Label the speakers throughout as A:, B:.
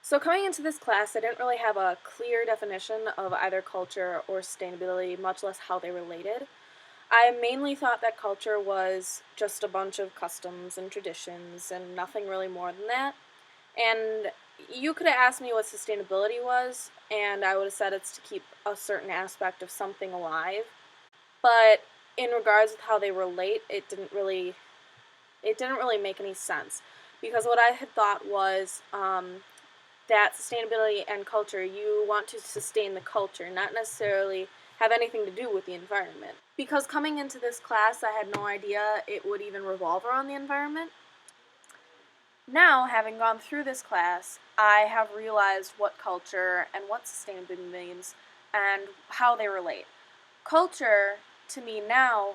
A: So coming into this class, I didn't really have a clear definition of either culture or sustainability, much less how they related. I mainly thought that culture was just a bunch of customs and traditions and nothing really more than that. And you could have asked me what sustainability was, and I would have said it's to keep a certain aspect of something alive. But in regards with how they relate, it didn't really make any sense because what I had thought was that sustainability and culture, you want to sustain the culture, not necessarily have anything to do with the environment. Because coming into this class, I had no idea it would even revolve around the environment. Now, having gone through this class, I have realized what culture and what sustainability means and how they relate. Culture, to me now,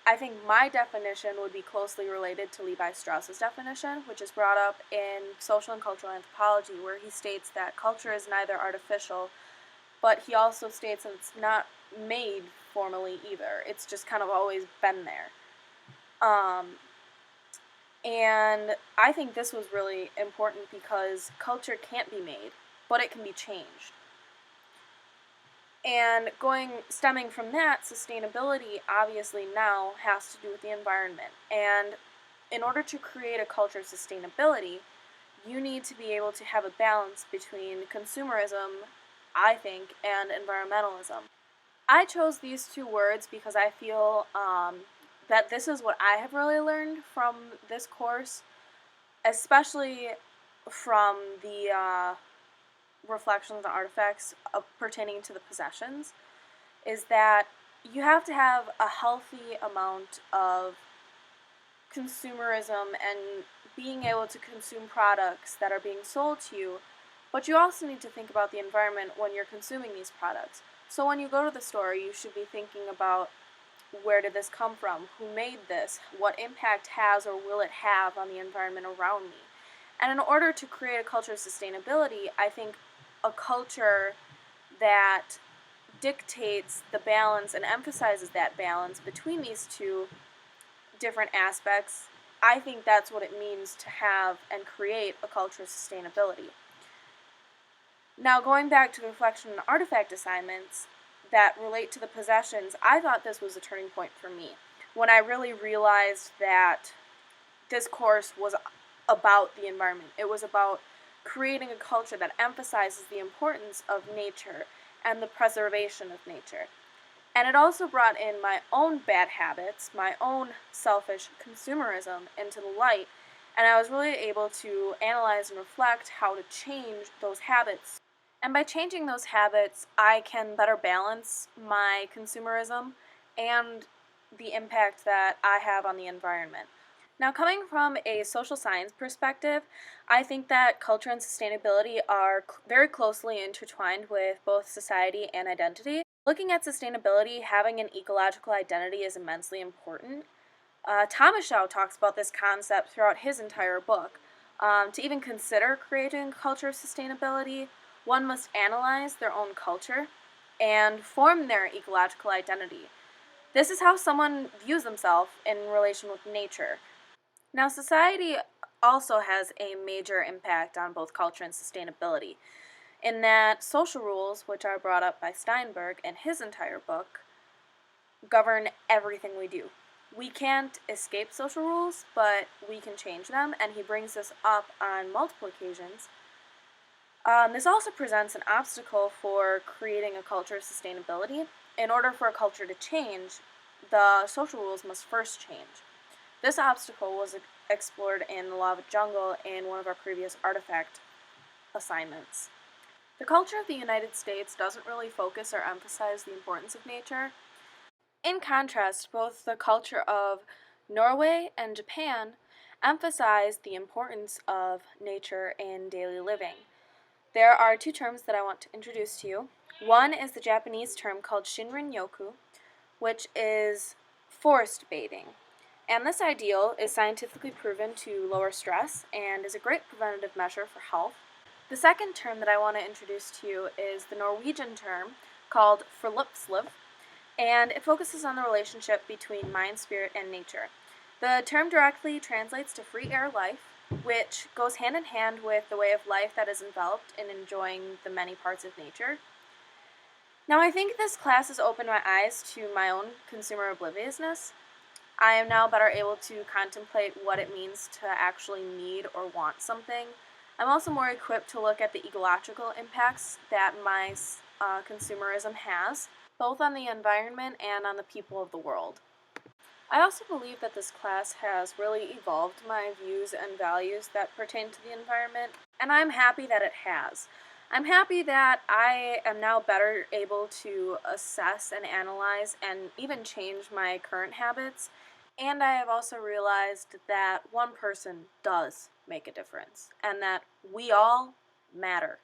A: I think my definition would be closely related to Levi Strauss's definition, which is brought up in Social and Cultural Anthropology, where he states that culture is neither artificial, but he also states that it's not made formally either. It's just kind of always been there. Um, and I think this was really important because culture can't be made, but it can be changed. And stemming from that, sustainability obviously now has to do with the environment. And in order to create a culture of sustainability, you need to be able to have a balance between consumerism, I think, and environmentalism. I chose these two words because I feel that this is what I have really learned from this course, especially from the reflections and artifacts pertaining to the possessions, is that you have to have a healthy amount of consumerism and being able to consume products that are being sold to you, but you also need to think about the environment when you're consuming these products. So when you go to the store, you should be thinking about where did this come from, who made this, what impact has or will it have on the environment around me. And in order to create a culture of sustainability, I think a culture that dictates the balance and emphasizes that balance between these two different aspects, I think that's what it means to have and create a culture of sustainability. Now, going back to the reflection and artifact assignments that relate to the possessions, I thought this was a turning point for me when I really realized that this course was about the environment. It was about creating a culture that emphasizes the importance of nature and the preservation of nature. And it also brought in my own bad habits, my own selfish consumerism into the light, and I was really able to analyze and reflect how to change those habits. And by changing those habits, I can better balance my consumerism and the impact that I have on the environment. Now, coming from a social science perspective, I think that culture and sustainability are very closely intertwined with both society and identity. Looking at sustainability, having an ecological identity is immensely important. Thomas Shaw talks about this concept throughout his entire book. To even consider creating a culture of sustainability, one must analyze their own culture and form their ecological identity. This is how someone views themselves in relation with nature. Now, society also has a major impact on both culture and sustainability, in that social rules, which are brought up by Steinberg in his entire book, govern everything we do. We can't escape social rules, but we can change them, and he brings this up on multiple occasions. This also presents an obstacle for creating a culture of sustainability. In order for a culture to change, the social rules must first change. This obstacle was explored in The Law of the Jungle in one of our previous artifact assignments. The culture of the United States doesn't really focus or emphasize the importance of nature. In contrast, both the culture of Norway and Japan emphasize the importance of nature in daily living. There are two terms that I want to introduce to you. One is the Japanese term called Shinrin-yoku, which is forest bathing. And this ideal is scientifically proven to lower stress and is a great preventative measure for health. The second term that I want to introduce to you is the Norwegian term called friluftsliv, and it focuses on the relationship between mind, spirit, and nature. The term directly translates to free air life, which goes hand in hand with the way of life that is enveloped in enjoying the many parts of nature. Now, I think this class has opened my eyes to my own consumer obliviousness. I am now better able to contemplate what it means to actually need or want something. I'm also more equipped to look at the ecological impacts that my consumerism has, both on the environment and on the people of the world. I also believe that this class has really evolved my views and values that pertain to the environment, and I'm happy that it has. I'm happy that I am now better able to assess and analyze and even change my current habits, and I have also realized that one person does make a difference, and that we all matter.